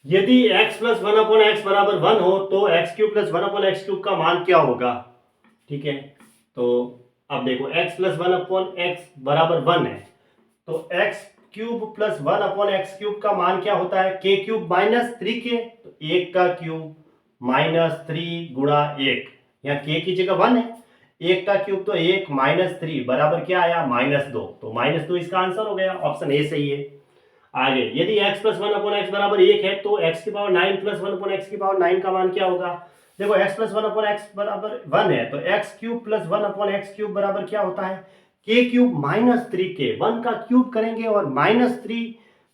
यदि x plus one upon x बराबर one हो तो x cube plus one upon x cube का मान क्या होगा। ठीक है, तो अब देखो x plus one upon x बराबर वन है, तो x cube plus one upon x cube का मान क्या होता है, के क्यूब माइनस थ्री के, तो एक का क्यूब माइनस थ्री गुणा एक, यहाँ के की जगह वन है, एक का क्यूब तो एक माइनस थ्री बराबर क्या आया माइनस दो, तो माइनस दो इसका आंसर हो गया, ऑप्शन ए सही है। आगे यदि x plus one upon x बराबर एक है तो x की power nine plus one upon x की पावर नाइन का मान क्या होगा। देखो x plus one upon x बराबर वन है, तो x cube plus one upon x cube बराबर क्या होता है, के क्यूब माइनस थ्री के, वन का क्यूब करेंगे और माइनस थ्री,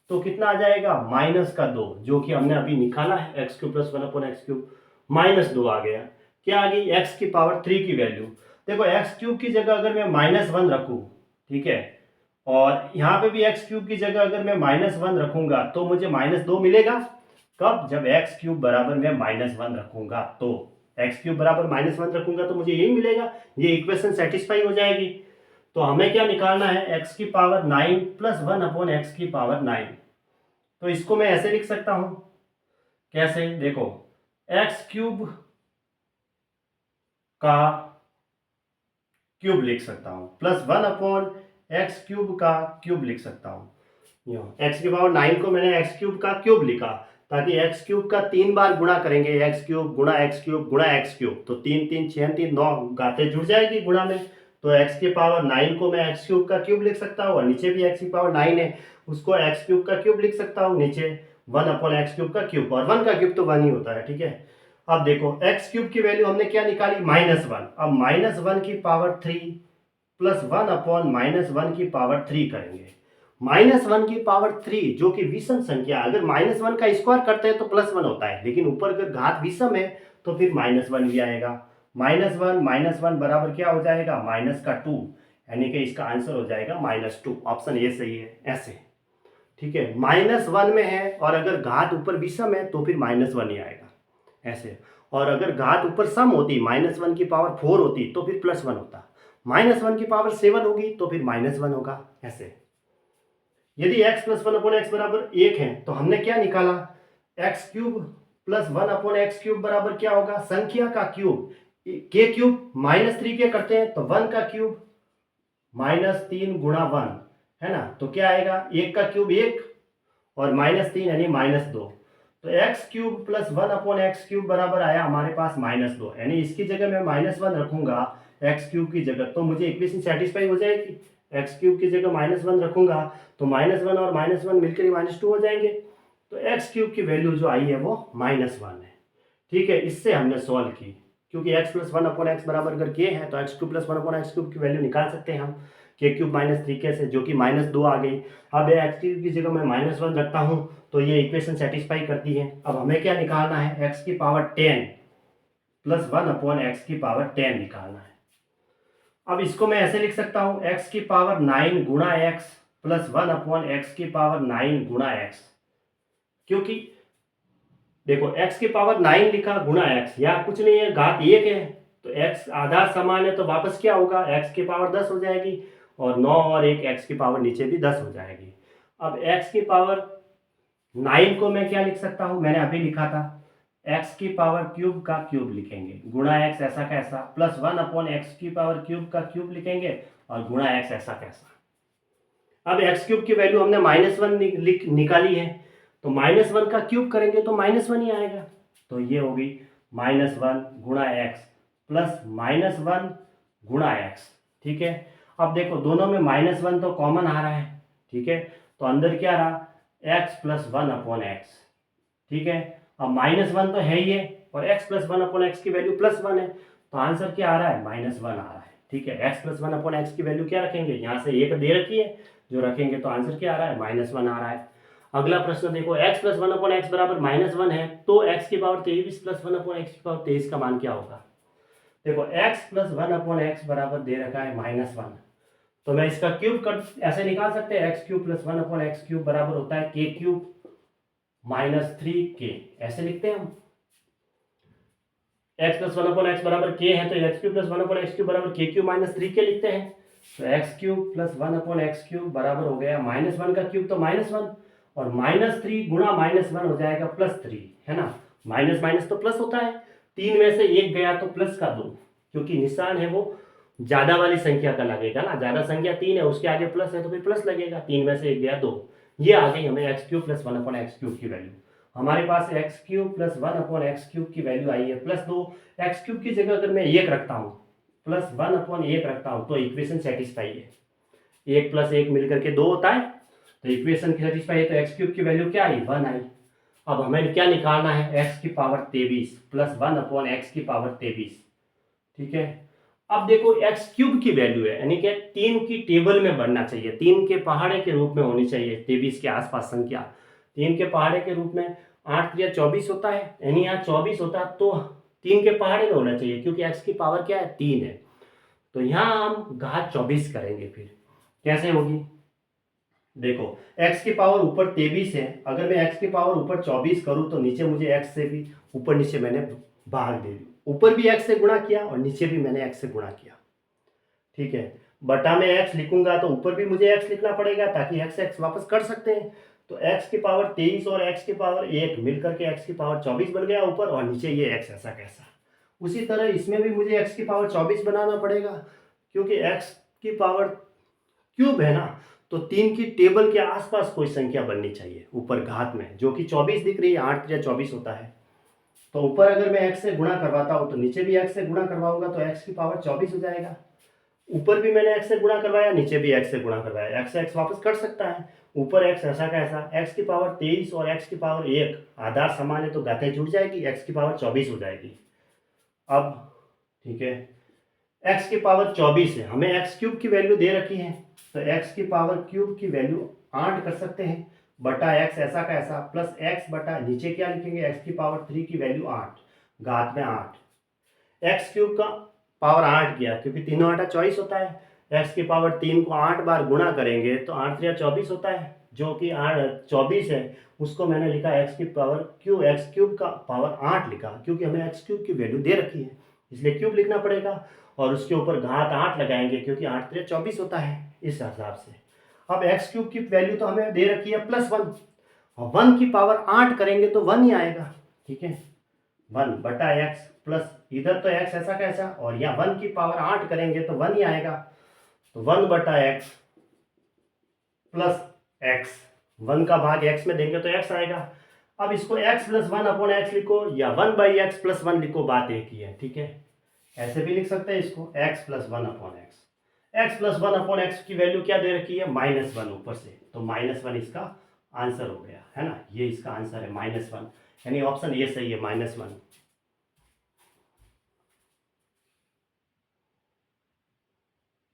तो कितना आ जाएगा माइनस का दो, जो कि हमने अभी निकाला है, x cube plus one upon x cube minus दो आ गया। क्या आ गई, एक्स की पावर थ्री की वैल्यू। देखो एक्स क्यूब की जगह अगर मैं माइनस वन रखूं, ठीक है, और यहाँ पे भी एक्स क्यूब की जगह अगर मैं माइनस वन रखूंगा तो मुझे माइनस दो मिलेगा। कब, जब एक्स क्यूब बराबर मैं माइनस वन रखूंगा, तो एक्स क्यूब बराबर माइनस वन रखूंगा तो मुझे यही मिलेगा, ये इक्वेशन सेटिस्फाई हो जाएगी। तो हमें क्या निकालना है, एक्स की power nine plus one upon x की पावर नाइन। तो इसको मैं ऐसे लिख सकता हूं, कैसे, देखो एक्स क्यूब का क्यूब लिख सकता हूं plus one upon x cube का क्यूब लिख सकता हूं। एक्स की पावर नाइन को मैंने एक्स क्यूब का क्यूब लिखा, ताकि एक्स क्यूब का तीन बार गुणा करेंगे, एक्स क्यूब गुणा एक्स क्यूब गुणा एक्स क्यूब, तो तीन तीन छह तीन नौ, गाते जुड़ जाएगी गुणा में, तो एक्स की पावर नाइन को मैं एक्स क्यूब का क्यूब लिख सकता हूँ, और नीचे भी एक्स की पावर नाइन है उसको एक्स क्यूब का क्यूब लिख सकता हूँ, नीचे वन अपॉन एक्स क्यूब का क्यूब, और वन का क्यूब तो वन ही होता है। ठीक है, अब देखो एक्स क्यूब की वैल्यू हमने क्या निकाली माइनस वन, अब माइनस वन की power three plus one upon minus one की पावर थ्री करेंगे। माइनस वन की पावर थ्री जो कि विषम संख्या, अगर माइनस वन का स्क्वायर करते हैं तो प्लस वन होता है, लेकिन ऊपर अगर घात विषम है तो फिर माइनस वन भी आएगा। माइनस वन बराबर क्या हो जाएगा माइनस का टू, यानी कि इसका आंसर हो जाएगा माइनस टू, ऑप्शन ए सही है ऐसे। ठीक है, माइनस वन में है और अगर घात ऊपर विषम है तो फिर माइनस वन ही आएगा ऐसे, और अगर घात ऊपर सम होती माइनस वन की पावर फोर होती तो फिर प्लस वन होता, माइनस वन की पावर सेवन होगी तो फिर माइनस वन होगा ऐसे। यदि x plus one upon x बराबर एक है तो हमने क्या निकाला, x cube plus one upon x cube बराबर क्या होगा, संख्या का क्यूब, के क्यूब माइनस थ्री के करते हैं तो वन का क्यूब माइनस तीन गुणा वन, है ना, तो क्या आएगा, एक का क्यूब एक और माइनस तीन यानी माइनस दो, तो x cube plus one upon x cube बराबर आया हमारे पास माइनस दो, यानी इसकी जगह मैं माइनस वन रखूंगा एक्स क्यूब की जगह, तो मुझे इक्वेशन सेटिस्फाई हो जाएगी। एक्स क्यूब की जगह माइनस वन रखूंगा तो माइनस वन और माइनस वन मिलकर ही माइनस टू हो जाएंगे, तो एक्स क्यूब की वैल्यू जो आई है वो माइनस वन है। ठीक है, इससे हमने सॉल्व की, क्योंकि x plus one upon x बराबर अगर के है तो x cube plus one upon x cube की वैल्यू निकाल सकते हैं हम, के क्यूब माइनस थ्री के से, जो कि माइनस दो आ गई। अब एक्स क्यूब की जगह मैं माइनस वन रखता हूँ तो ये इक्वेशन सेटिस्फाई करती है। अब हमें क्या निकालना है, एक्स की power ten plus one upon x की पावर टेन निकालना है। अब इसको मैं ऐसे लिख सकता हूँ, एक्स की पावर नाइन गुणा x plus one upon x की पावर नाइन गुणा एक्स, क्योंकि देखो x की पावर नाइन लिखा गुणा x, या कुछ नहीं है घात एक है, तो x आधा समान है तो वापस क्या होगा, x की पावर 10 हो जाएगी, और 9 और एक x की पावर नीचे भी 10 हो जाएगी। अब x की पावर 9 को मैं क्या लिख सकता हूं, मैंने अभी लिखा था, x की पावर क्यूब का क्यूब लिखेंगे गुणा x ऐसा कैसा, प्लस वन अपॉन एक्स की पावर क्यूब का क्यूब लिखेंगे और गुणा x ऐसा कैसा। अब एक्स क्यूब की वैल्यू हमने माइनस वन निकाली है, तो माइनस वन का क्यूब करेंगे तो माइनस वन ही आएगा, तो ये होगी माइनस वन गुणा एक्स प्लस माइनस वन गुणा एक्स। ठीक है, अब देखो दोनों में माइनस वन तो कॉमन आ रहा है, ठीक है, तो अंदर क्या रहा, x plus one upon x. ठीक है, अब माइनस वन तो है ही है और x plus one upon x की वैल्यू प्लस वन है, तो आंसर क्या आ रहा है, माइनस वन आ रहा है। ठीक है, x plus one upon x की वैल्यू क्या रखेंगे, यहाँ से एक दे रखी है, जो रखेंगे तो आंसर क्या आ रहा है, माइनस वन आ रहा है। अगला प्रश्न देखो, x plus one upon x बराबर माइनस वन है, तो x की पावर तेईस प्लस वन अपॉन एक्स की पावर तेईस का मान क्या होगा। देखो x plus one upon x बराबर दे रखा है माइनस वन, तो मैं इसका क्यूब कर ऐसे निकाल सकते हैं, x cube plus one upon x cube बराबर होता है के क्यूब माइनस थ्री के, ऐसे लिखते हैं हम। X plus one upon x बराबर के है, तो x cube plus one upon x cube बराबर के क्यूब माइनस थ्री के लिखते हैं, तो x cube plus one upon x cube बराबर हो गया माइनस वन का क्यूब तो माइनस वन, और -3 गुणा -1 हो जाएगा +3, है ना। माइनस माइनस तो प्लस होता है, 3 में से 1 गया तो प्लस का 2, क्योंकि निशान है वो ज़्यादा वाली संख्या का लगेगा ना। ज़्यादा संख्या 3 है, उसके आगे प्लस है तो फिर प्लस लगेगा। 3 में से 1 गया 2। ये आ गई हमें x³ + 1/x³ की वैल्यू। हमारे पास x³ + 1/x³ की वैल्यू आई है +2। x³ की जगह अगर मैं 1 रखता हूँ, +1/1 रखता हूँ, तो इक्वेशन सेटिस्फाई है। 1 + 1 मिलकर के 2 होता है, तो इक्वेशन सेटिस्फाई है। तो x³ की वैल्यू क्या आई? 1 आई। अब हमें क्या निकालना है? x³ + 1/x³। ठीक है। अब देखो x³ की वैल्यू है, यानी कि 3 की टेबल में बढ़ना चाहिए, 3 के पहाड़े के रूप में होनी चाहिए 23 के आसपास संख्या। 3 के पहाड़े के रूप में 8 × 24 होता है, यानी यहाँ 24 होता तो 3 के पहाड़े में होना चाहिए, क्योंकि x की पावर क्या है? 3 है। तो यहाँ हम घात 24 करेंगे। फिर कैसे होगी? देखो, x की पावर ऊपर 23 है, अगर मैं x की पावर ऊपर 24 करूं तो नीचे मुझे x से भी ऊपर नीचे मैंने भाग दे दी। ऊपर भी x से गुणा किया और नीचे भी मैंने x से गुणा किया। ठीक है। बटा में x लिखूंगा तो ऊपर भी मुझे x लिखना पड़ेगा, ताकि x वापस कर सकते हैं। तो x की पावर 23 और x की पावर 1 मिलकर के x की पावर 24 बन गया ऊपर, और नीचे ये x ऐसा कैसा। उसी तरह इसमें भी मुझे x की पावर 24 बनाना पड़ेगा, क्योंकि x की पावर क्यूब है ना। तो 3 की टेबल के आसपास कोई संख्या बननी चाहिए ऊपर घात में, जो कि 24 दिख रही है। 8 × 24 होता है। तो ऊपर अगर मैं x से गुणा करवाता हूं तो नीचे भी x से गुणा करवाऊंगा, तो x की पावर 24 हो जाएगा। ऊपर भी मैंने x से गुणा करवाया, नीचे भी x से गुणा करवाया, x से x वापस कट सकता है। ऊपर x ऐसा का ऐसा, x की पावर 23 और x की पावर 1 आधार समान है, तो घातें जुड़ जाएगी, x की पावर 24 हो जाएगी। अब ठीक है, x की पावर 24 है, हमें x³ की वैल्यू दे रखी है, तो x की पावर क्यूब की वैल्यू 8 कर सकते हैं, बटा x ऐसा का ऐसा, प्लस x बटा नीचे क्या लिखेंगे? x की पावर 3 की वैल्यू 8, घात में 8। x³ का पावर 8 किया, क्योंकि 3 × 8 = 24 होता है। x की पावर 3 को 8 बार गुणा करेंगे तो 8 × 3 = 24 होता है, जो कि 24 है। उसको मैंने लिखा x³ का पावर 8 लिखा, क्योंकि हमें x³ की वैल्यू दे रखी है, इसलिए क्यूब लिखना पड़ेगा। और उसके ऊपर घात 8 लगाएंगे, क्योंकि 8 × 3 = 24 होता है, इस हिसाब से। अब x³ की वैल्यू तो हमें दे रखी है +1, और 1 की पावर 8 करेंगे तो 1 ही आएगा। ठीक है, 1 बटा x प्लस इधर तो x ऐसा कैसा, और यहाँ 1 की पावर 8 करेंगे तो 1 ही आएगा। तो 1 बटा x प्लस x, 1 का भाग x में देंगे तो x आएगा। अब इसको x + 1/x लिखो या 1/x + 1 लिखो, बात एक ही है। ठीक है, ऐसे भी लिख सकते हैं इसको, x + 1/x। x + 1/x की वैल्यू क्या दे रखी है? -1 ऊपर से, तो -1 इसका आंसर हो गया, है ना। ये इसका आंसर है -1, यानी ऑप्शन ए सही है, -1।